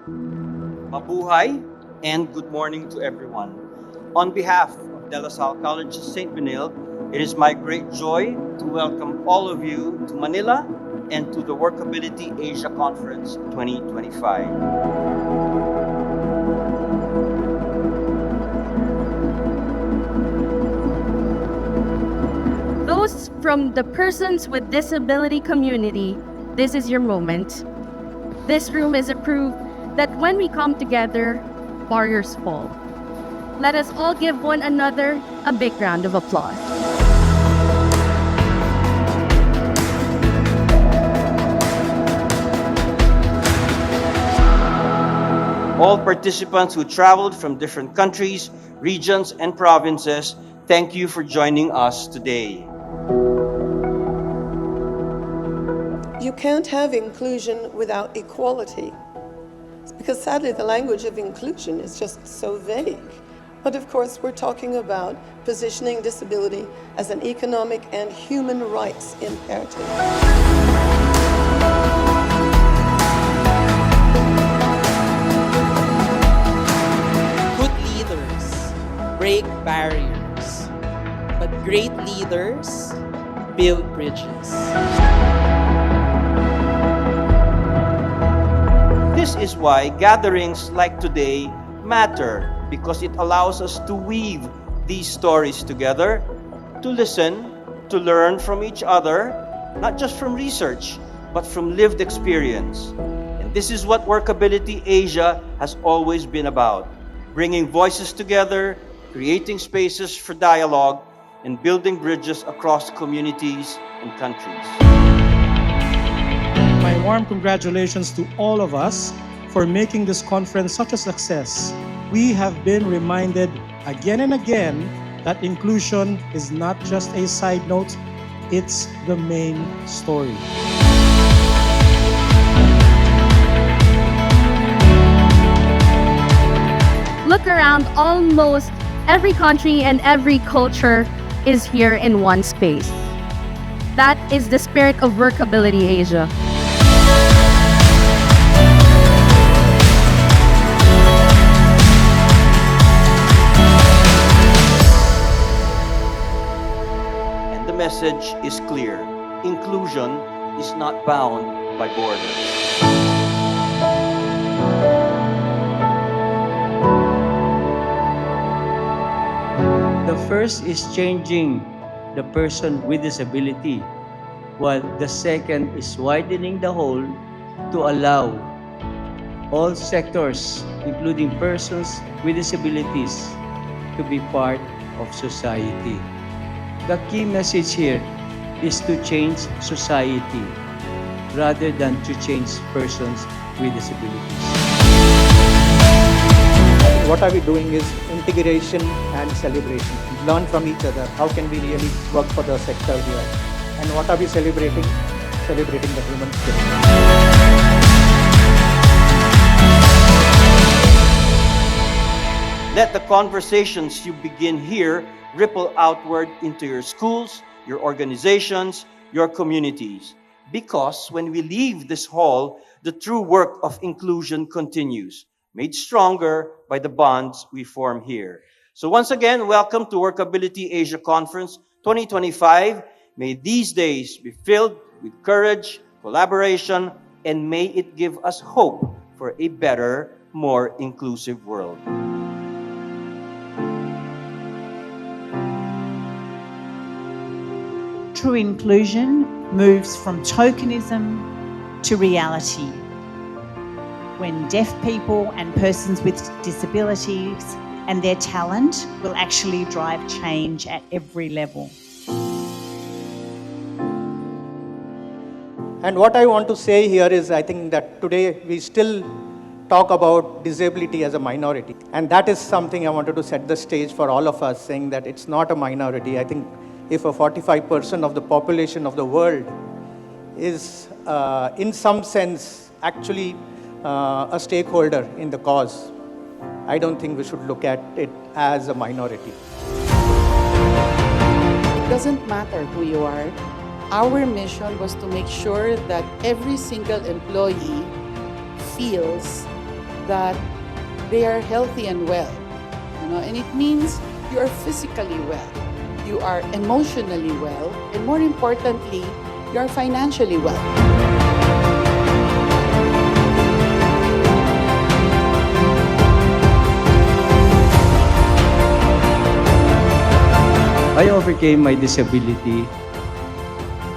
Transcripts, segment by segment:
Mabuhay and good morning to everyone. On behalf of De La Salle College St. Benil, it is my great joy to welcome all of you to Manila and to the Workability Asia Conference 2025. Those from the persons with disability community, this is your moment. This room is a proof that when we come together, barriers fall. Let us all give one another a big round of applause. All participants who traveled from different countries, regions, and provinces, thank you for joining us today. You can't have inclusion without equality. Because sadly, the language of inclusion is just so vague. But of course, we're talking about positioning disability as an economic and human rights imperative. Good leaders break barriers, but great leaders build bridges. This is why gatherings like today matter, because it allows us to weave these stories together, to listen, to learn from each other, not just from research, but from lived experience. And this is what Workability Asia has always been about, bringing voices together, creating spaces for dialogue, and building bridges across communities and countries. My warm congratulations to all of us for making this conference such a success. We have been reminded again and again that inclusion is not just a side note, it's the main story. Look around, almost every country and every culture is here in one space. That is the spirit of Workability Asia. And the message is clear. Inclusion is not bound by borders. The first is changing the person with disability, while the second is widening the whole to allow all sectors, including persons with disabilities, to be part of society. The key message here is to change society rather than to change persons with disabilities. What are we doing is integration and celebration. Learn from each other. How can we really work for the sector here? And what are we celebrating? Celebrating the human spirit. Let the conversations you begin here ripple outward into your schools, your organizations, your communities. Because when we leave this hall, the true work of inclusion continues, made stronger by the bonds we form here. So once again, welcome to Workability Asia Conference 2025. May these days be filled with courage, collaboration, and may it give us hope for a better, more inclusive world. True inclusion moves from tokenism to reality. When deaf people and persons with disabilities and their talent will actually drive change at every level. And what I want to say here is, I think that today we still talk about disability as a minority. And that is something I wanted to set the stage for all of us, saying that it's not a minority. I think if a 45% of the population of the world is, in some sense, actually a stakeholder in the cause, I don't think we should look at it as a minority. It doesn't matter who you are. Our mission was to make sure that every single employee feels that they are healthy and well. And it means you are physically well, you are emotionally well, and more importantly, you are financially well. I overcame my disability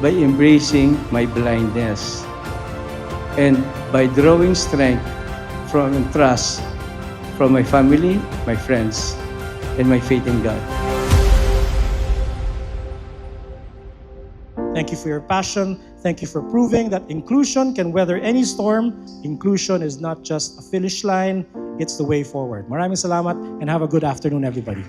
by embracing my blindness and by drawing strength from and trust from my family, my friends, and my faith in God. Thank you for your passion. Thank you for proving that inclusion can weather any storm. Inclusion is not just a finish line, it's the way forward. Maraming salamat and have a good afternoon, everybody.